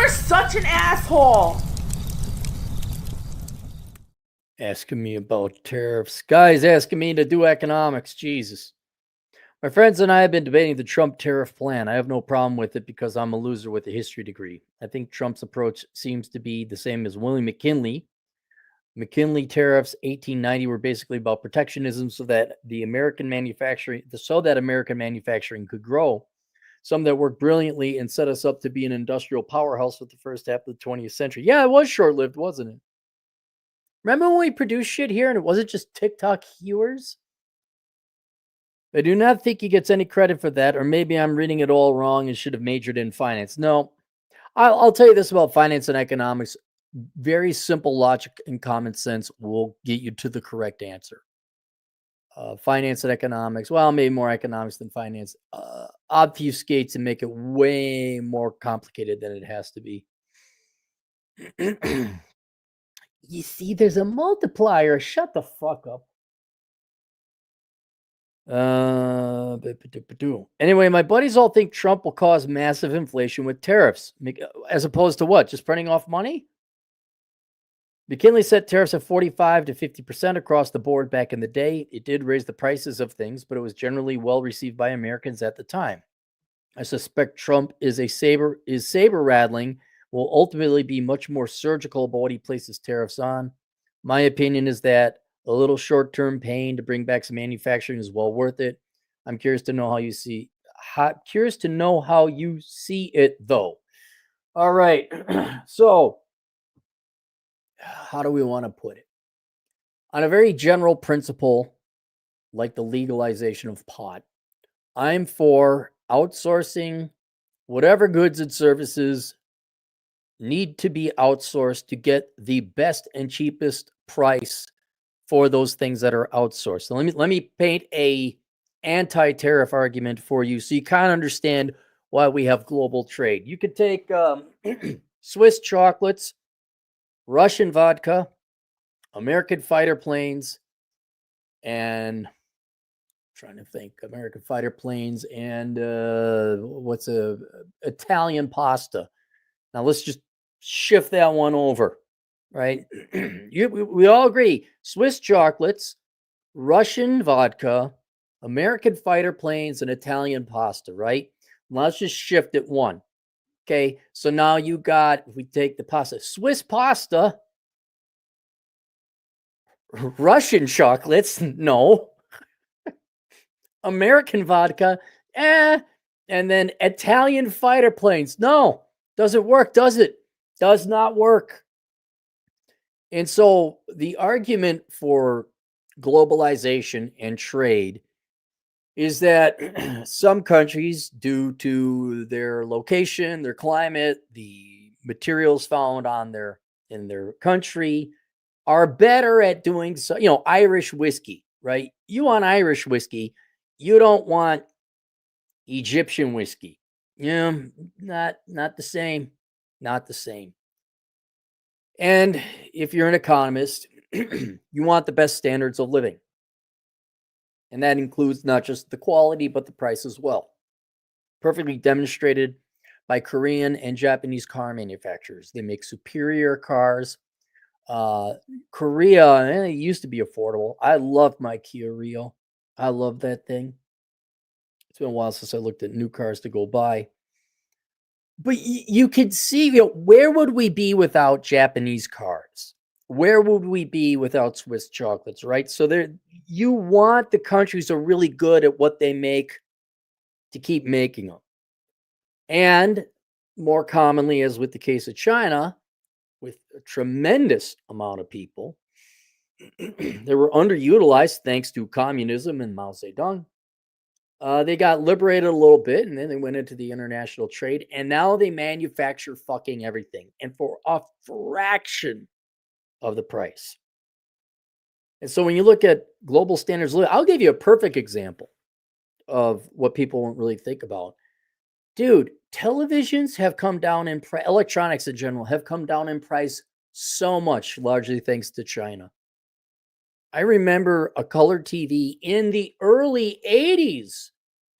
You're such an asshole. Asking me about tariffs. Guys asking me to do economics. Jesus. My friends and I have been debating the Trump tariff plan. I have no problem with it because I'm a loser with a history degree. I think Trump's approach seems to be the same as William McKinley. McKinley tariffs 1890 were basically about protectionism so that American manufacturing could grow. Some that worked brilliantly and set us up to be an industrial powerhouse for the first half of the 20th century. Yeah, it was short-lived, wasn't it? Remember when we produced shit here and it wasn't just TikTok hewers? I do not think he gets any credit for that, or maybe I'm reading it all wrong and should have majored in finance. No, I'll tell you this about finance and economics. Very simple logic and common sense will get you to the correct answer. Finance and economics, well, maybe more economics than finance, obfuscates and make it way more complicated than it has to be. You see, there's a multiplier. Shut the fuck up. Anyway, my buddies all think Trump will cause massive inflation with tariffs, as opposed to what? Just printing off money? McKinley set tariffs at 45 to 50% across the board back in the day. It did raise the prices of things, but it was generally well received by Americans at the time. I suspect Trump is saber rattling, will ultimately be much more surgical about what he places tariffs on. My opinion is that a little short-term pain to bring back some manufacturing is well worth it. I'm curious to know how you see it, though. All right. So, how do we want to put it? On a very general principle, like the legalization of pot, I'm for outsourcing whatever goods and services need to be outsourced to get the best and cheapest price for those things that are outsourced. So let me paint a anti-tariff argument for you so you kind of understand why we have global trade. You could take Swiss chocolates, Russian vodka, American fighter planes, and I'm trying to think, American fighter planes and Italian pasta. Now let's just shift that one over, right? We all agree, Swiss chocolates, Russian vodka, American fighter planes, and Italian pasta, right? Let's just shift it one. Okay, so now you got, if we take the pasta, Swiss pasta, Russian chocolates, no. American vodka, and then Italian fighter planes, no. Doesn't work, does it? Does not work. And so the argument for globalization and trade is that some countries, due to their location, their climate, the materials found in their country, are better at doing so. You know, Irish whiskey, right? You want Irish whiskey, you don't want Egyptian whiskey. Yeah, not the same. Not the same. And if you're an economist, you want the best standards of living. And that includes not just the quality, but the price as well. Perfectly demonstrated by Korean and Japanese car manufacturers. They make superior cars. Korea, it used to be affordable. I loved my Kia Rio. I love that thing. It's been a while since I looked at new cars to go buy. But you could see, where would we be without Japanese cars? Where would we be without Swiss chocolates, right? So you want the countries that are really good at what they make to keep making them. And more commonly, as with the case of China, with a tremendous amount of people, they were underutilized thanks to communism and Mao Zedong. They got liberated a little bit, and then they went into the international trade, and now they manufacture fucking everything, and for a fraction of the price. And so when you look at global standards, I'll give you a perfect example of what people won't really think about. Dude, televisions have come down in price, electronics in general have come down in price so much, largely thanks to China. I remember a color TV in the early 80s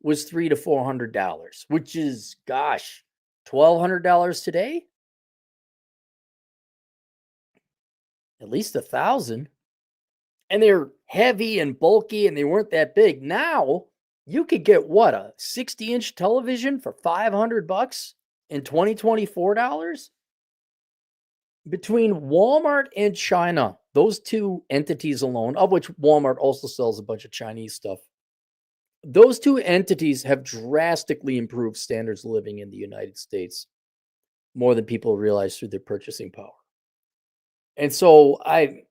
was $300 to $400, which is, gosh, $1,200 today? at least 1,000. And they're heavy and bulky and they weren't that big. Now you could get what, a 60-inch television for $500 in 2024 dollars? Between Walmart and China, those two entities alone, of which Walmart also sells a bunch of Chinese stuff, those two entities have drastically improved standards of living in the United States more than people realize through their purchasing power. And so I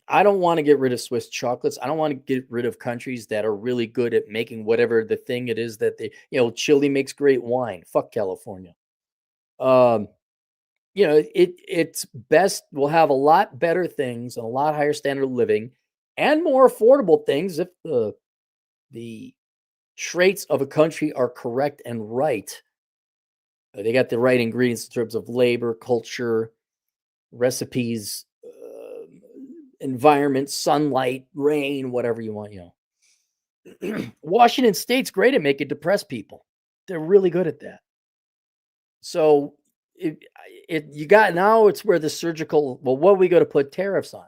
I don't want to get rid of Swiss chocolates. I don't want to get rid of countries that are really good at making whatever the thing it is that they, Chile makes great wine. Fuck California. Um, it's best, we'll have a lot better things and a lot higher standard of living and more affordable things if the traits of a country are correct and right. They got the right ingredients in terms of labor, culture, recipes, environment, sunlight, rain, whatever you want, Washington State's great at making depressed people. They're really good at that. So you got, now it's where the surgical, well, what are we going to put tariffs on?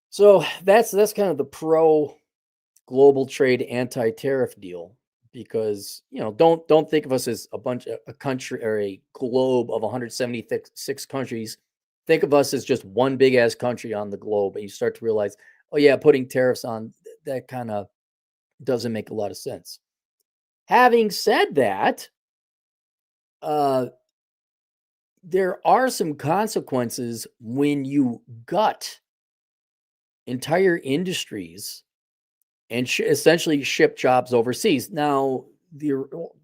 So that's kind of the pro global trade anti-tariff deal, because don't think of us as a country or a globe of 176 countries. Think of us as just one big ass country on the globe, and you start to realize, oh yeah, putting tariffs on that kind of doesn't make a lot of sense. Having said that, there are some consequences when you gut entire industries and essentially ship jobs overseas. Now,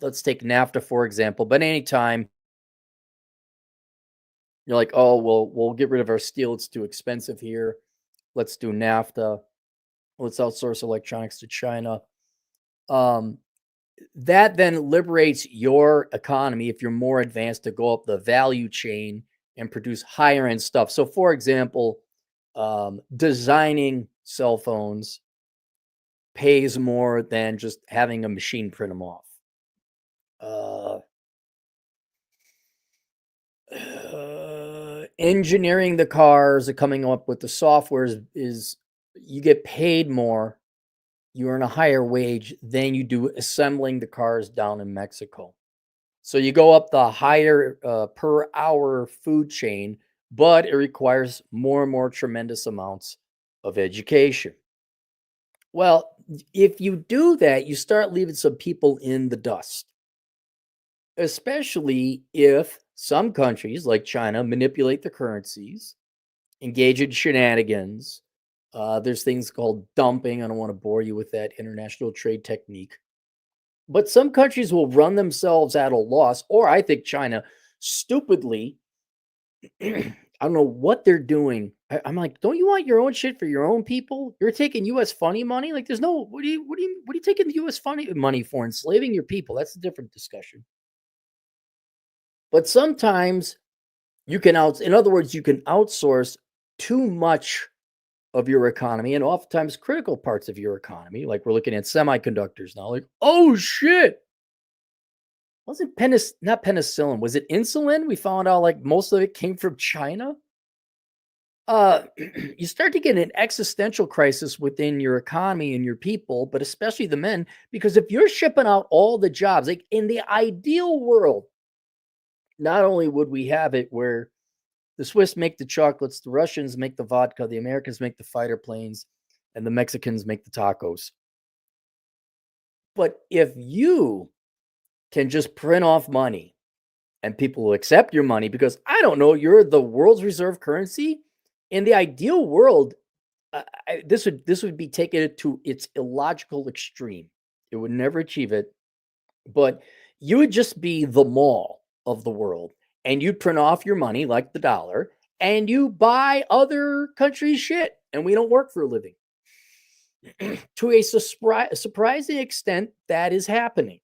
let's take NAFTA, for example, but anytime you're like, oh, well, we'll get rid of our steel, it's too expensive here. Let's do NAFTA. Let's outsource electronics to China. That then liberates your economy, if you're more advanced, to go up the value chain and produce higher end stuff. So, for example, designing cell phones pays more than just having a machine print them off. Engineering the cars and coming up with the software is you get paid more, you earn a higher wage than you do assembling the cars down in Mexico. So you go up the higher per hour food chain, but it requires more and more tremendous amounts of education. Well, if you do that, you start leaving some people in the dust, especially if some countries like China manipulate the currencies, engage in shenanigans. There's things called dumping. I don't want to bore you with that international trade technique. But some countries will run themselves at a loss, or I think China stupidly, I don't know what they're doing. I'm like, don't you want your own shit for your own people? You're taking U.S. funny money. Like, there's no, what are you taking the U.S. funny money for? Enslaving your people. That's a different discussion. But sometimes you can in other words, you can outsource too much of your economy, and oftentimes critical parts of your economy. Like, we're looking at semiconductors now. Like, oh shit, wasn't not penicillin, was it insulin? We found out like most of it came from China. You start to get an existential crisis within your economy and your people, but especially the men, because if you're shipping out all the jobs, like in the ideal world, not only would we have it where the Swiss make the chocolates, the Russians make the vodka, the Americans make the fighter planes, and the Mexicans make the tacos. But if you can just print off money and people will accept your money because, I don't know, you're the world's reserve currency, in the ideal world, this would be taken to its illogical extreme. It would never achieve it, but you would just be the mall of the world, and you'd print off your money like the dollar, and you buy other countries' shit, and we don't work for a living. To a surprising extent, that is happening.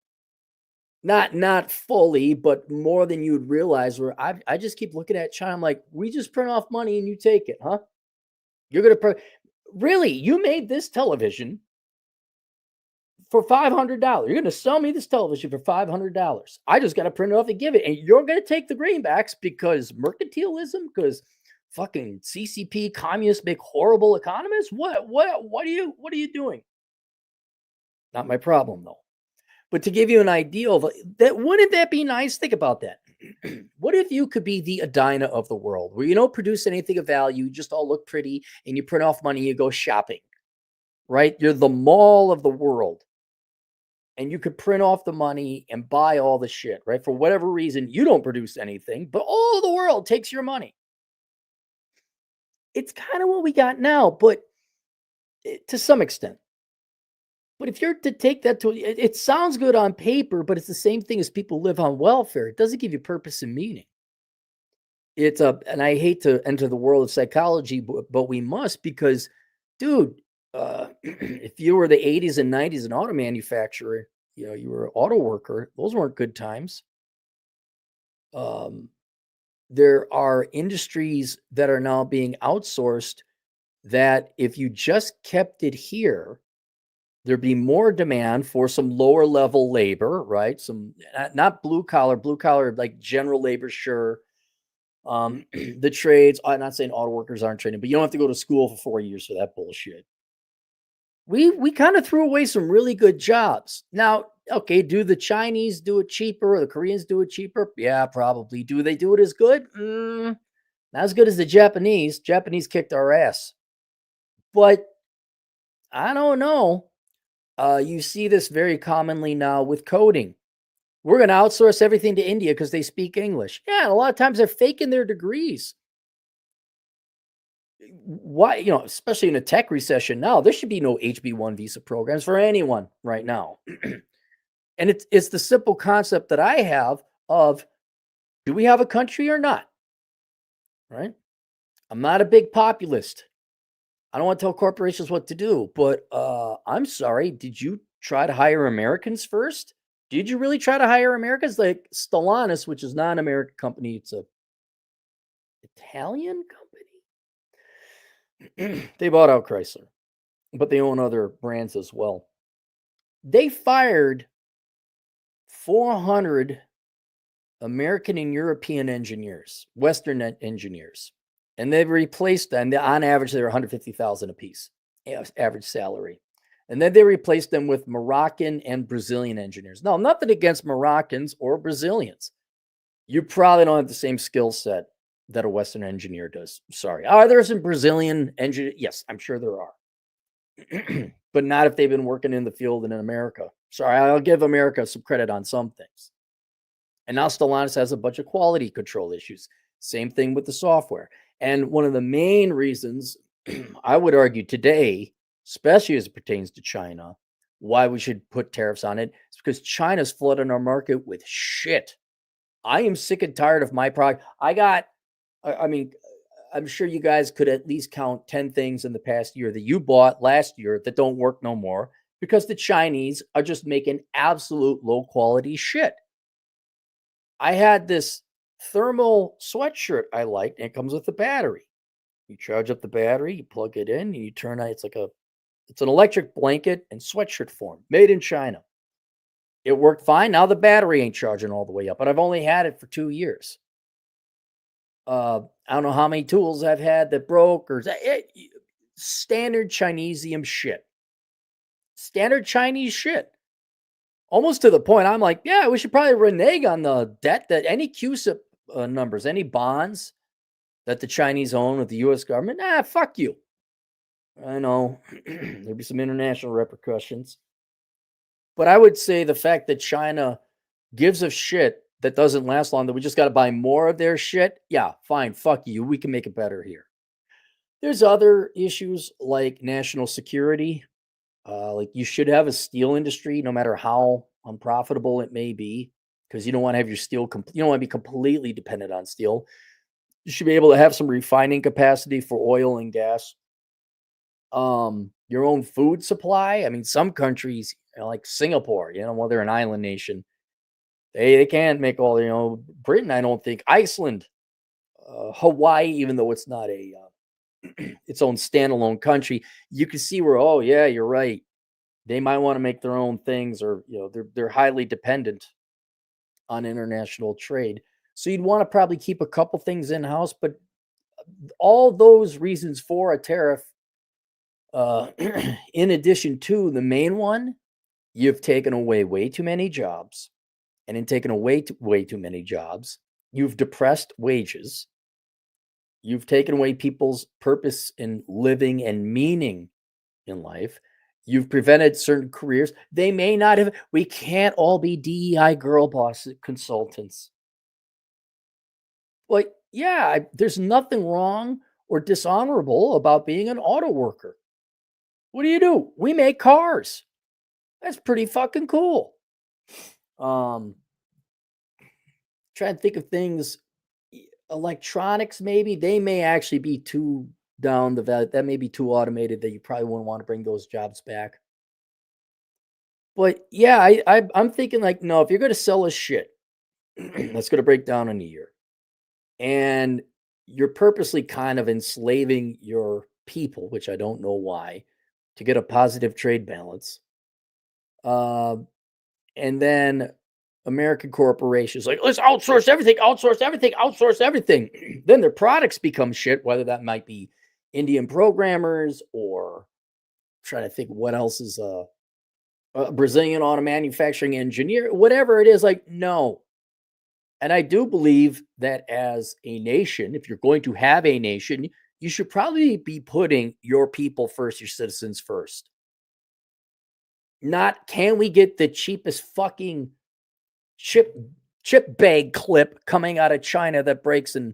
Not fully, but more than you'd realize. Where I just keep looking at China, I'm like, we just print off money and you take it, huh? You're gonna really? You made this television for $500. You're gonna sell me this television for $500. I just got to print it off and give it, and you're gonna take the greenbacks because mercantilism, because fucking CCP communists make horrible economists? What are you doing? Not my problem though. But to give you an idea of that, wouldn't that be nice? Think about that. What if you could be the Edina of the world, where you don't produce anything of value, you just all look pretty, and you print off money, you go shopping, right? You're the mall of the world, and you could print off the money and buy all the shit, right? For whatever reason, you don't produce anything, but all the world takes your money. It's kind of what we got now, but to some extent. But if you're to take that to it sounds good on paper, but it's the same thing as people live on welfare. It doesn't give you purpose and meaning. It's a, and I hate to enter the world of psychology, but we must because, dude, if you were the 80s and 90s an auto manufacturer, you were an auto worker, those weren't good times. There are industries that are now being outsourced that if you just kept it here, there'd be more demand for some lower level labor, right? Some not blue collar, like general labor, sure. The trades, I'm not saying auto workers aren't training, but you don't have to go to school for 4 years for that bullshit. We kind of threw away some really good jobs. Now, okay, do the Chinese do it cheaper or the Koreans do it cheaper? Yeah, probably. Do they do it as good? Not as good as the Japanese. Japanese kicked our ass. But I don't know. You see this very commonly now with coding. We're going to outsource everything to India because they speak English. Yeah, and a lot of times they're faking their degrees. Why, especially in a tech recession now, there should be no HB1 visa programs for anyone right now. And it's the simple concept that I have of, do we have a country or not? Right? I'm not a big populist. I don't want to tell corporations what to do, but I'm sorry. Did you try to hire Americans first? Did you really try to hire Americans? Like Stellantis, which is not an American company, it's a Italian company. They bought out Chrysler, but they own other brands as well. They fired 400 American and European engineers, Western engineers, and they've replaced them. On average, they're 150,000 a piece, average salary. And then they replaced them with Moroccan and Brazilian engineers. Now, nothing against Moroccans or Brazilians. You probably don't have the same skill set that a Western engineer does. Sorry. Are there some Brazilian engineers? Yes, I'm sure there are. But not if they've been working in the field and in America. Sorry, I'll give America some credit on some things. And now Stellantis has a bunch of quality control issues. Same thing with the software. And one of the main reasons I would argue today, especially as it pertains to China, why we should put tariffs on it is because China's flooding our market with shit. I am sick and tired of my product. I mean, I'm sure you guys could at least count 10 things in the past year that you bought last year that don't work no more because the Chinese are just making absolute low quality shit. I had this thermal sweatshirt I liked, and it comes with a battery. You charge up the battery, you plug it in, and you turn on. It's an electric blanket in sweatshirt form, made in China. It worked fine. Now the battery ain't charging all the way up, but I've only had it for 2 years. I don't know how many tools I've had that broke or standard Chinesium shit. Standard Chinese shit. Almost to the point I'm like, yeah, we should probably renege on the debt that any QSIP numbers, any bonds that the Chinese own with the U.S. government. Fuck you. I know there'll be some international repercussions. But I would say the fact that China gives a shit that doesn't last long, that we just got to buy more of their shit. Yeah, fine. Fuck you. We can make it better here. There's other issues like national security. Like you should have a steel industry, no matter how unprofitable it may be, because you don't want to have your steel. You don't want to be completely dependent on steel. You should be able to have some refining capacity for oil and gas. Your own food supply. I mean, some countries, like Singapore, well, they're an island nation. They can't make all, Britain, I don't think, Iceland, Hawaii, even though it's not a its own standalone country, you can see where, oh yeah, you're right. They might want to make their own things, or they're highly dependent on international trade. So you'd want to probably keep a couple things in house, but all those reasons for a tariff, in addition to the main one, you've taken away way too many jobs. And in taking away way too many jobs, you've depressed wages. You've taken away people's purpose in living and meaning in life. You've prevented certain careers. They may not have, we can't all be DEI girl boss consultants. Like, yeah, there's nothing wrong or dishonorable about being an auto worker. What do? We make cars. That's pretty fucking cool. Trying to think of things. Electronics, maybe they may actually be too down the value. That may be too automated that you probably wouldn't want to bring those jobs back. But yeah, I'm thinking like, no, if you're going to sell us shit, that's going to break down in a year, and you're purposely kind of enslaving your people, which I don't know why, to get a positive trade balance. And then American corporations like, let's outsource everything, outsource everything, outsource everything. Then their products become shit, whether that might be Indian programmers or I'm trying to think what else is a Brazilian auto manufacturing engineer, whatever it is. Like, no. And I do believe that as a nation, if you're going to have a nation, you should probably be putting your people first, your citizens first. Not, can we get the cheapest fucking chip bag clip coming out of China that breaks, and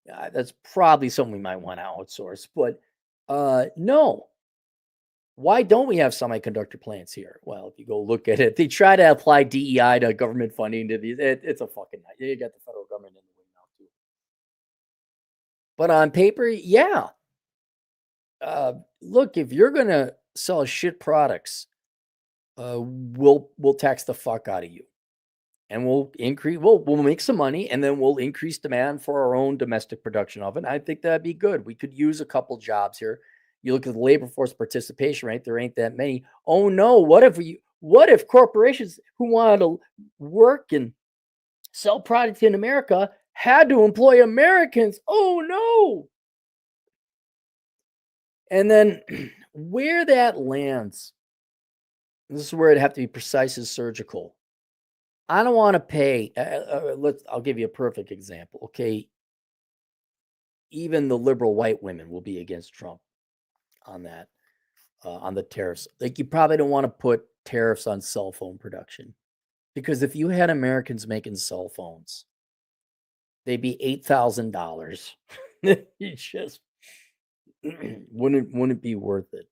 that's probably something we might want to outsource. But no. Why don't we have semiconductor plants here? Well, if you go look at it, they try to apply DEI to government funding to these. It's a fucking night. You got the federal government in the way now too. But on paper, yeah. Look, if you're gonna sell shit products, we'll tax the fuck out of you, and we'll increase. We'll make some money, and then we'll increase demand for our own domestic production of it. I think that'd be good. We could use a couple jobs here. You look at the labor force participation rate, there ain't that many. Oh no, what if corporations who wanted to work and sell product in America had to employ Americans? Oh no. And then where that lands, this is where it'd have to be precise as surgical. I don't want to pay. I'll give you a perfect example. Okay. Even the liberal white women will be against Trump on that, on the tariffs. Like, you probably don't want to put tariffs on cell phone production, because if you had Americans making cell phones, they'd be $8,000. You just wouldn't be worth it.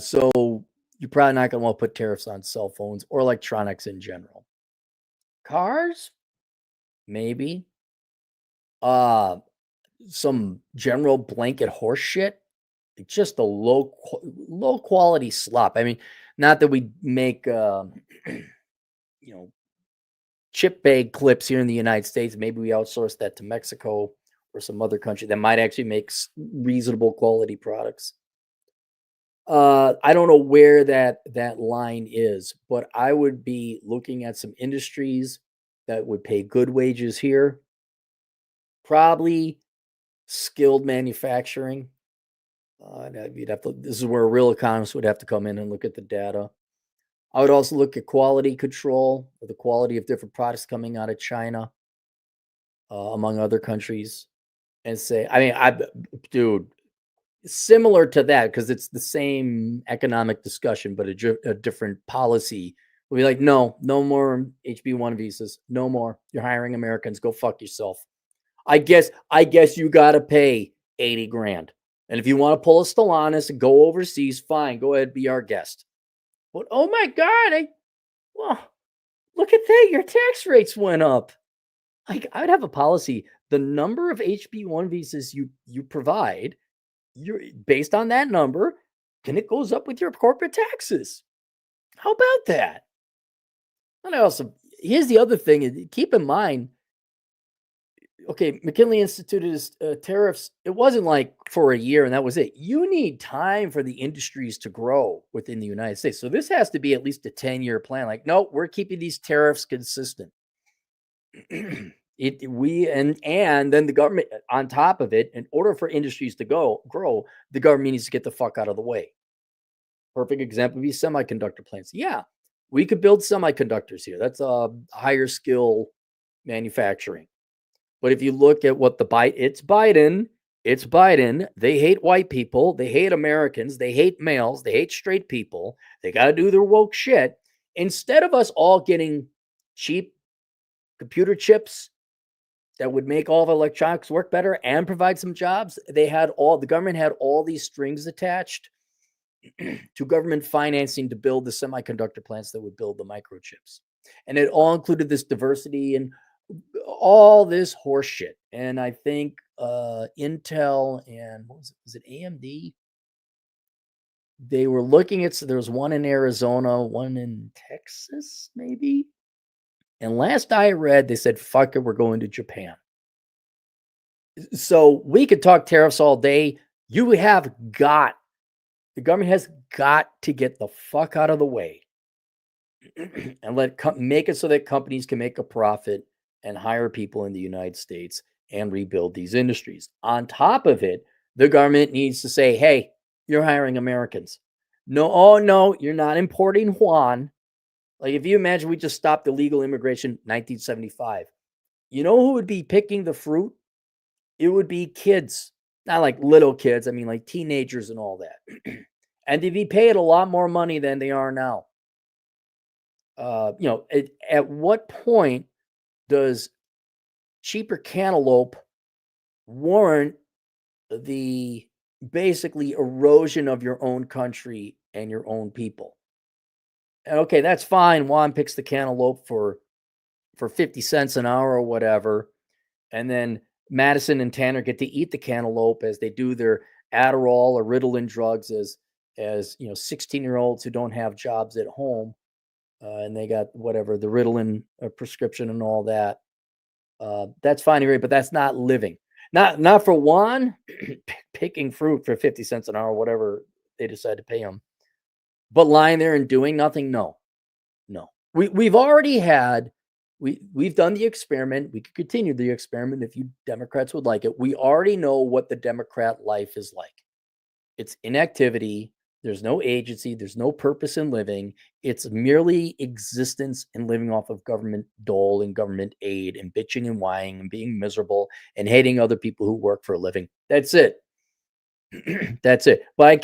So you're probably not going to want to put tariffs on cell phones or electronics in general. Cars, maybe. Some general blanket horse shit. Just a low quality slop. I mean, not that we make chip bag clips here in the United States. Maybe we outsource that to Mexico or some other country that might actually make reasonable quality products. I don't know where that line is, but I would be looking at some industries that would pay good wages here. Probably skilled manufacturing. This is where a real economist would have to come in and look at the data. I would also look at quality control, or the quality of different products coming out of China, among other countries, and say, dude, similar to that, because it's the same economic discussion, but a different policy. We'll be like, no more HB1 visas, no more. You're hiring Americans. Go fuck yourself. I guess you got to pay 80 grand. And if you want to pull a Stellantis and go overseas, fine, go ahead, be our guest. But oh my God, look at that, your tax rates went up. Like, I would have a policy. The number of HB1 visas you provide, you're based on that number, and it goes up with your corporate taxes. How about that? And here's the other thing. Keep in mind, okay, McKinley instituted tariffs. It wasn't like for a year and that was it. You need time for the industries to grow within the United States. So this has to be at least a 10-year plan. Like, no, we're keeping these tariffs consistent. And then the government on top of it, in order for industries to grow, the government needs to get the fuck out of the way. Perfect example would be semiconductor plants. Yeah, we could build semiconductors here. That's a higher skill manufacturing. But if you look at what it's Biden. It's Biden. They hate white people. They hate Americans. They hate males. They hate straight people. They got to do their woke shit. Instead of us all getting cheap computer chips that would make all of electronics work better and provide some jobs, the government had all these strings attached to government financing to build the semiconductor plants that would build the microchips. And it all included this diversity and all this horse shit. And I think Intel and was it AMD? They were looking at, so there was one in Arizona, one in Texas, maybe. And last I read, they said, fuck it, we're going to Japan. So we could talk tariffs all day. The government has got to get the fuck out of the way and make it so that companies can make a profit and hire people in the United States and rebuild these industries. On top of it, the government needs to say, hey, you're hiring Americans. No, oh no, you're not importing Juan. Like if you imagine we just stopped illegal immigration in 1975, you know who would be picking the fruit? It would be kids, not like little kids. I mean like teenagers and all that. And they'd be paid a lot more money than they are now. At what point does cheaper cantaloupe warrant the basically erosion of your own country and your own people? And okay, that's fine. Juan picks the cantaloupe for 50 cents an hour or whatever. And then Madison and Tanner get to eat the cantaloupe as they do their Adderall or Ritalin drugs as 16-year-olds who don't have jobs at home. And they got whatever, the Ritalin prescription and all that. That's fine, right? But that's not living. Not for Juan picking fruit for 50 cents an hour, whatever they decide to pay him. But lying there and doing nothing, no. We've already had, we've done the experiment. We could continue the experiment if you Democrats would like it. We already know what the Democrat life is like. It's inactivity. There's no agency. There's no purpose in living. It's merely existence and living off of government dole and government aid and bitching and whining and being miserable and hating other people who work for a living. That's it. That's it. But I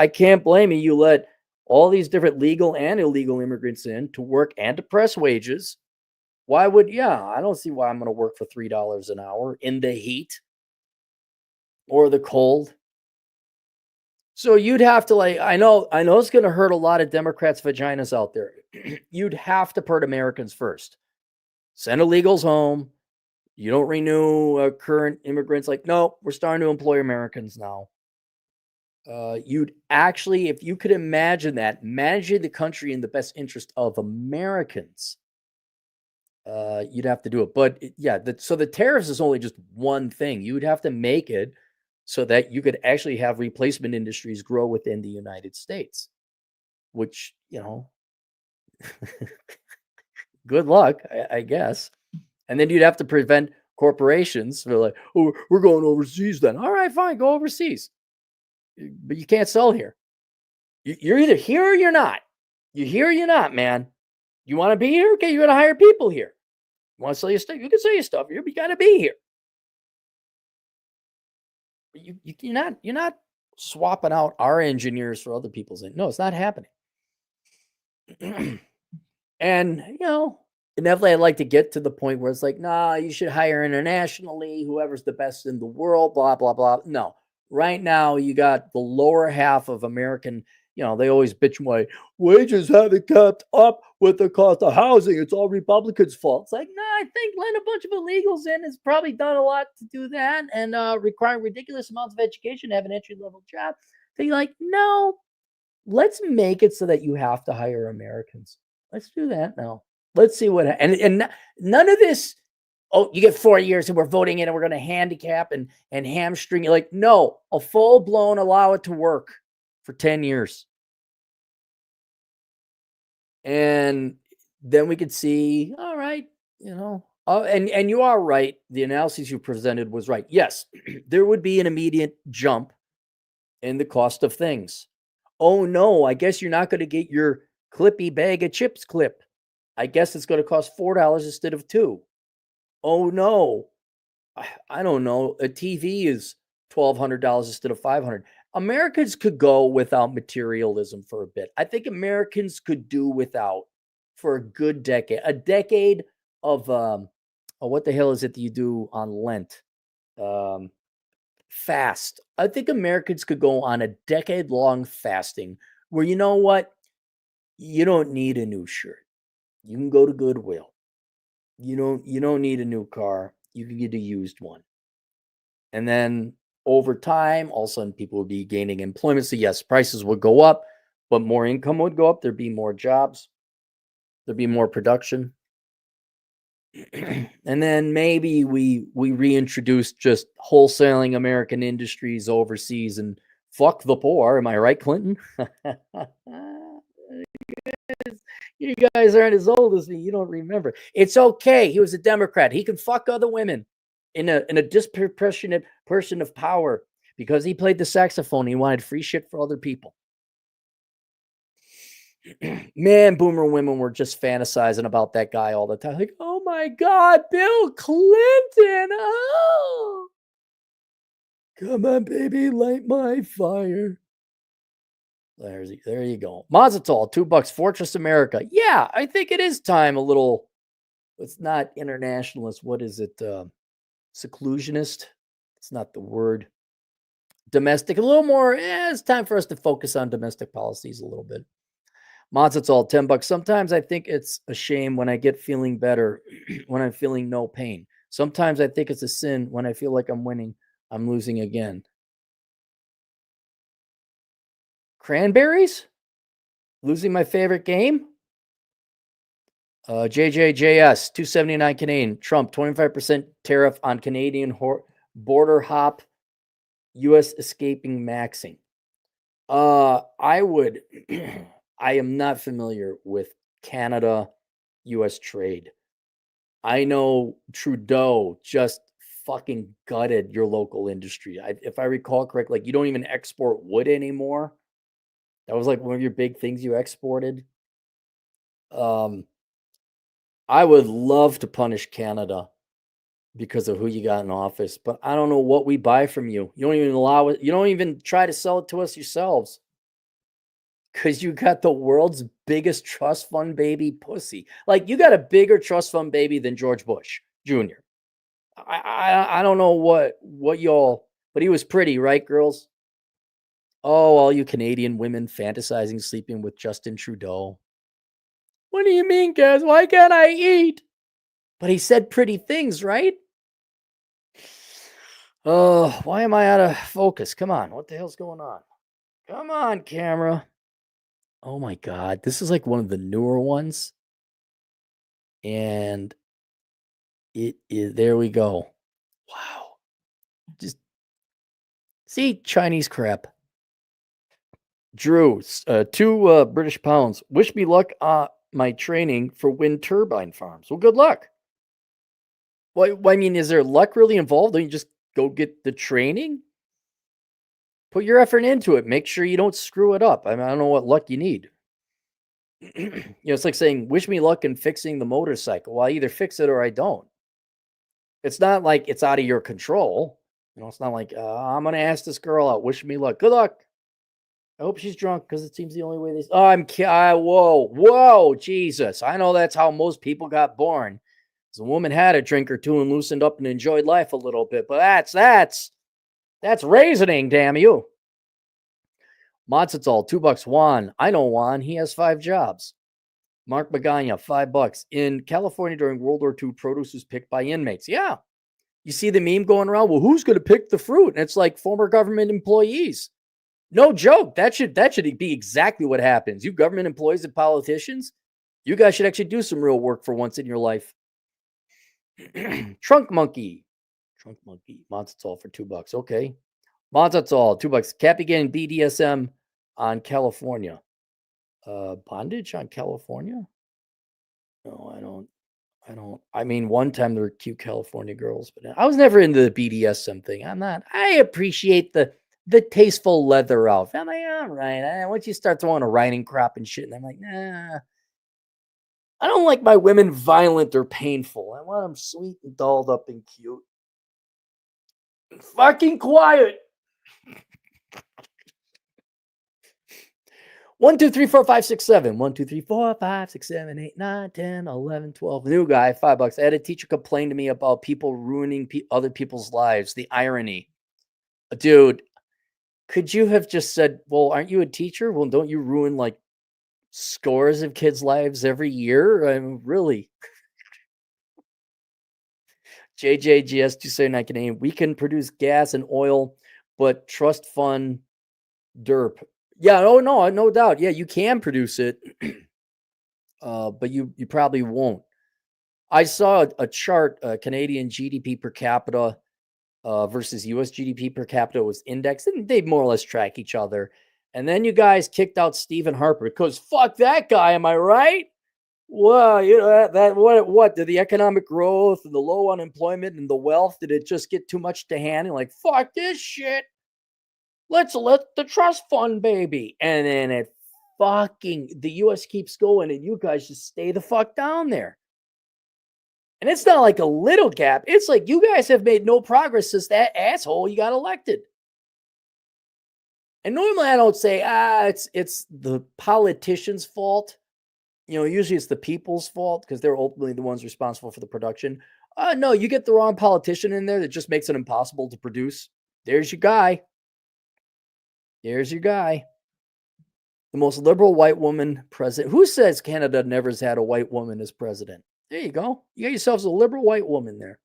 can't blame you. You let all these different legal and illegal immigrants in to work and to press wages. I don't see why I'm going to work for $3 an hour in the heat or the cold. So you'd have to I know it's going to hurt a lot of Democrats' vaginas out there. You'd have to put Americans first. Send illegals home. You don't renew current immigrants. No, we're starting to employ Americans now. You'd actually, if you could imagine that, managing the country in the best interest of Americans, you'd have to do it. But so the tariffs is only just one thing. You would have to make it so that you could actually have replacement industries grow within the United States, which, good luck, I guess. And then you'd have to prevent corporations. They're like, oh, we're going overseas then. All right, fine, go overseas. But you can't sell here. You're either here or you're not. You're here or you're not, man. You want to be here? Okay, you got to hire people here. You want to sell your stuff? You can sell your stuff here, but you got to be here. You're not swapping out our engineers for other people's. No, it's not happening. And inevitably, I'd like to get to the point where it's like, nah, you should hire internationally, whoever's the best in the world, blah blah blah. No, right now you got the lower half of American. They always bitch why wages haven't kept up with the cost of housing. It's all Republicans' fault. It's like, I think letting a bunch of illegals in has probably done a lot to do that, and requiring ridiculous amounts of education to have an entry-level job. They're like, no, let's make it so that you have to hire Americans. Let's do that now. Let's see what, and none of this. Oh, you get 4 years and we're voting in and we're going to handicap and hamstring you. Like, no, a full-blown allow it to work for 10 years. And then we could see, all right, And you are right. The analysis you presented was right. Yes, there would be an immediate jump in the cost of things. Oh no, I guess you're not going to get your clippy bag of chips clip. I guess it's going to cost $4 instead of $2. Oh no, I don't know. A TV is $1,200 instead of $500. Americans could go without materialism for a bit. I think Americans could do without for a good decade. A decade of what the hell is it that you do on Lent? Um, Fast. I think Americans could go on a decade-long fasting where you know what? You don't need a new shirt. You can go to Goodwill. You don't need a new car. You can get a used one. And then over time, all of a sudden people would be gaining employment. So yes, prices would go up, but more income would go up. There'd be more jobs. There'd be more production. And then maybe we reintroduce just wholesaling American industries overseas and fuck the poor. Am I right, Clinton? You guys aren't as old as me. You don't remember. It's okay. He was a Democrat. He can fuck other women in a disproportionate person of power because he played the saxophone. He wanted free shit for other people. Man, boomer women were just fantasizing about that guy all the time. Like, oh my God, Bill Clinton. Oh, come on, baby, light my fire. There you go. Mazel $2. Fortress America. Yeah, I think it is time a little. It's not internationalist. What is it? Seclusionist. It's not the word. Domestic. A little more. It's time for us to focus on domestic policies a little bit. Mazel $10. Sometimes I think it's a shame when I get feeling better, when I'm feeling no pain. Sometimes I think it's a sin when I feel like I'm winning, I'm losing again. Cranberries? Losing my favorite game? JJJS, 279 Canadian. Trump, 25% tariff on Canadian border hop, U.S. escaping maxing. I would, I am not familiar with Canada, U.S. trade. I know Trudeau just fucking gutted your local industry. If I recall correctly, like you don't even export wood anymore. That was like one of your big things you exported. I would love to punish Canada because of who you got in office, but I don't know what we buy from you. You don't even allow it. You don't even try to sell it to us yourselves because you got the world's biggest trust fund baby pussy. Like you got a bigger trust fund baby than George Bush Jr. I don't know what y'all, but he was pretty, right, girls? Oh, all you Canadian women fantasizing sleeping with Justin Trudeau. What do you mean, guys? Why can't I eat? But he said pretty things, right? Oh, why am I out of focus? Come on. What the hell's going on? Come on, camera. Oh my God. This is like one of the newer ones. And it is, there we go. Wow. Just see Chinese crap. Drew, 2 British pounds. Wish me luck my training for wind turbine farms. Well, good luck. Well, I mean, is there luck really involved? Don't you just go get the training? Put your effort into it. Make sure you don't screw it up. I mean, I don't know what luck you need. It's like saying, wish me luck in fixing the motorcycle. Well, I either fix it or I don't. It's not like it's out of your control. It's not like, I'm going to ask this girl out. Wish me luck. Good luck. I hope she's drunk because it seems the only way they. Oh, whoa, Jesus! I know that's how most people got born. As a woman had a drink or two and loosened up and enjoyed life a little bit, but that's raisoning. Damn you, Matzatal, $2. Juan, I know Juan. He has 5 jobs. Mark Magana, $5 in California during World War II. Produce was picked by inmates. Yeah, you see the meme going around. Well, who's going to pick the fruit? And it's like former government employees. No joke. That should be exactly what happens. You government employees and politicians, you guys should actually do some real work for once in your life. Trunk monkey. Monzatal for $2. Okay. Monzatal, $2. Cappy getting BDSM on California. Bondage on California? No, I mean, one time there were cute California girls, but I was never into the BDSM thing. I'm not. I appreciate the tasteful leather outfit. I'm like, all right. Once you start throwing a riding crop and shit, and I'm like, nah. I don't like my women violent or painful. I want them sweet and dolled up and cute. Fucking quiet. 1, 2, 3, 4, 5, 6, 7. 1, 2, 3, 4, 5, 6, 7, 8, 9, 10, 11, 12. New guy, $5. I had a teacher complain to me about people ruining other people's lives. The irony. Dude, could you have just said, well, aren't you a teacher? Well, don't you ruin like scores of kids' lives every year? I mean, really? JJGS 279 Canadian. We can produce gas and oil, but trust fund derp. Yeah, oh no, no doubt. Yeah, you can produce it, but you probably won't. I saw a chart, Canadian GDP per capita versus US GDP per capita was indexed, and they more or less track each other. And then you guys kicked out Stephen Harper because fuck that guy, am I right? Well, you know that what did the economic growth and the low unemployment and the wealth, did it just get too much to handle? Like fuck this shit. Let's let the trust fund, baby. And then the US keeps going, and you guys just stay the fuck down there. And it's not like a little gap. It's like you guys have made no progress since that asshole you got elected. And normally I don't say, it's the politician's fault. You know, usually it's the people's fault because they're ultimately the ones responsible for the production. No, you get the wrong politician in there that just makes it impossible to produce. There's your guy. There's your guy. The most liberal white woman president. Who says Canada never has had a white woman as president? There you go. You got yourselves a liberal white woman there.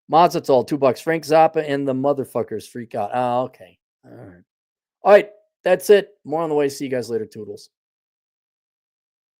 Mazel $2. Frank Zappa and the motherfuckers freak out. Oh, okay. All right. All right. That's it. More on the way. See you guys later. Toodles.